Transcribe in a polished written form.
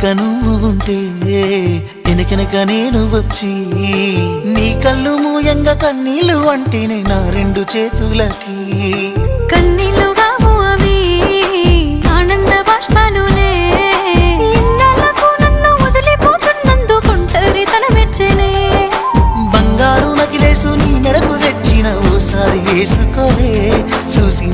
వెనుక నువ్వు ఉంటే వెనకెనక నేను వచ్చి నీ కళ్ళు మూయంగా కన్నీళ్ళు అంటేనే నా రెండు చేతులకి కన్నీళ్ళుగావు అవి ఆనంద బాష్పాలులే ఇన్నాళ్ళకు నన్ను వదిలిపోతున్నందుకు ఒంటరితన మెచ్చనే బంగారు నగిలేసు నీ మెడకు తెచ్చిన ఓసారి వేసుకోలే చూసి